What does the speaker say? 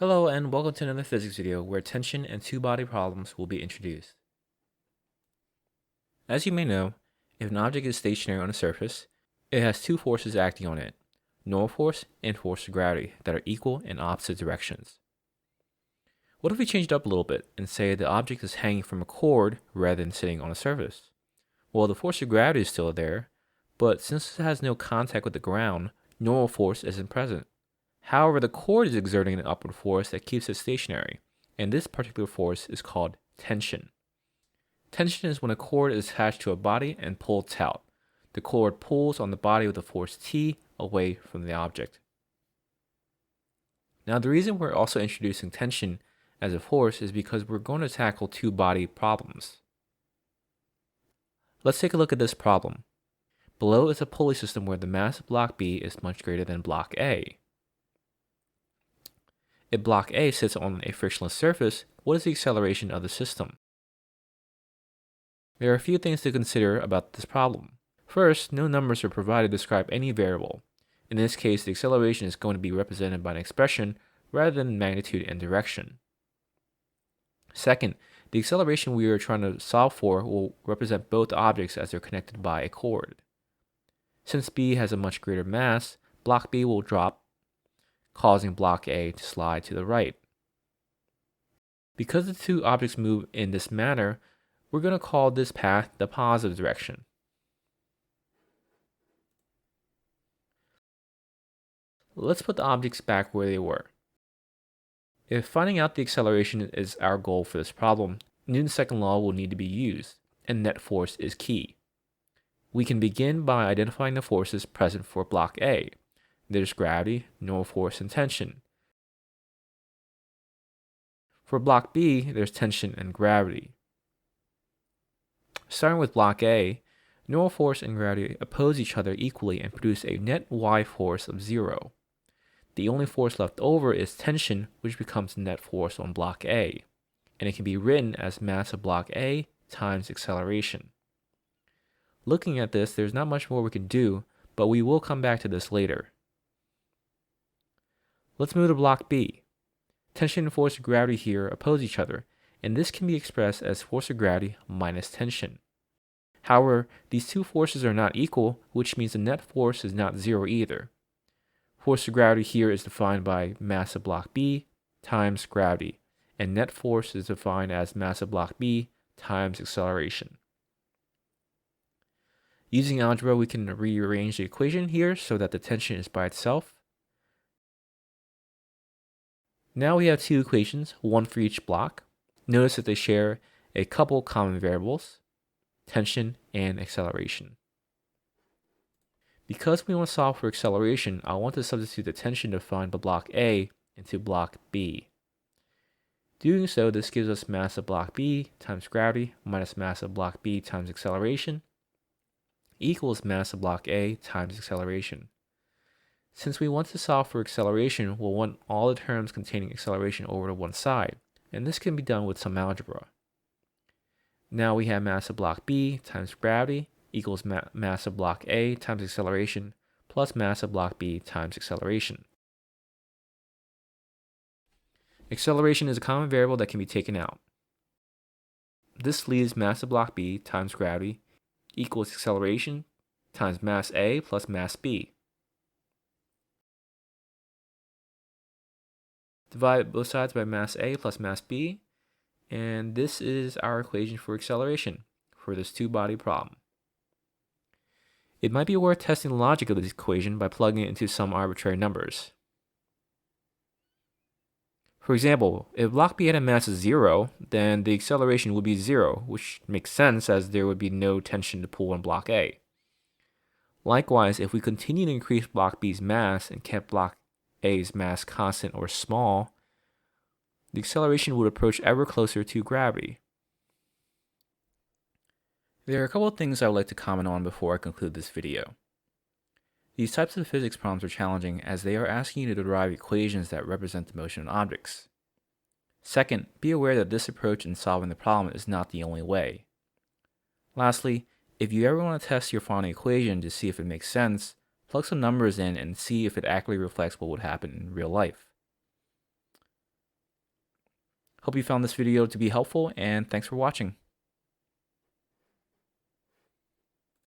Hello and welcome to another physics video where tension and two-body problems will be introduced. As you may know, if an object is stationary on a surface, it has two forces acting on it, normal force and force of gravity, that are equal in opposite directions. What if we change it up a little bit and say the object is hanging from a cord rather than sitting on a surface? Well, the force of gravity is still there, but since it has no contact with the ground, normal force isn't present. However, the cord is exerting an upward force that keeps it stationary, and this particular force is called tension. Tension is when a cord is attached to a body and pulled taut. The cord pulls on the body with a force T away from the object. Now, the reason we're also introducing tension as a force is because we're going to tackle two-body problems. Let's take a look at this problem. Below is a pulley system where the mass of block B is much greater than block A. If block A sits on a frictionless surface, what is the acceleration of the system? There are a few things to consider about this problem. First, no numbers are provided to describe any variable. In this case, the acceleration is going to be represented by an expression rather than magnitude and direction. Second, the acceleration we are trying to solve for will represent both objects as they're connected by a cord. Since B has a much greater mass, block B will drop, causing block A to slide to the right. Because the two objects move in this manner, we're going to call this path the positive direction. Let's put the objects back where they were. If finding out the acceleration is our goal for this problem, Newton's second law will need to be used, and net force is key. We can begin by identifying the forces present for block A. There's gravity, normal force, and tension. For block B, there's tension and gravity. Starting with block A, normal force and gravity oppose each other equally and produce a net Y force of 0. The only force left over is tension, which becomes net force on block A, and it can be written as mass of block A times acceleration. Looking at this, there's not much more we can do, but we will come back to this later. Let's move to block B. Tension and force of gravity here oppose each other, and this can be expressed as force of gravity minus tension. However, these two forces are not equal, which means the net force is not 0 either. Force of gravity here is defined by mass of block B times gravity, and net force is defined as mass of block B times acceleration. Using algebra, we can rearrange the equation here so that the tension is by itself. Now we have two equations, one for each block. Notice that they share a couple common variables, tension and acceleration. Because we want to solve for acceleration, I want to substitute the tension defined by block A into block B. Doing so, this gives us mass of block B times gravity minus mass of block B times acceleration equals mass of block A times acceleration. Since we want to solve for acceleration, we'll want all the terms containing acceleration over to one side, and this can be done with some algebra. Now we have mass of block B times gravity equals mass of block A times acceleration plus mass of block B times acceleration. Acceleration is a common variable that can be taken out. This leaves mass of block B times gravity equals acceleration times mass A plus mass B. Divide both sides by mass A plus mass B, and this is our equation for acceleration for this two-body problem. It might be worth testing the logic of this equation by plugging it into some arbitrary numbers. For example, if block B had a mass of 0, then the acceleration would be 0, which makes sense as there would be no tension to pull on block A. Likewise, if we continue to increase block B's mass and kept block A's mass constant or small, the acceleration would approach ever closer to gravity. There are a couple of things I would like to comment on before I conclude this video. These types of physics problems are challenging as they are asking you to derive equations that represent the motion of objects. Second, be aware that this approach in solving the problem is not the only way. Lastly, if you ever want to test your final equation to see if it makes sense, plug some numbers in and see if it accurately reflects what would happen in real life. Hope you found this video to be helpful, and thanks for watching.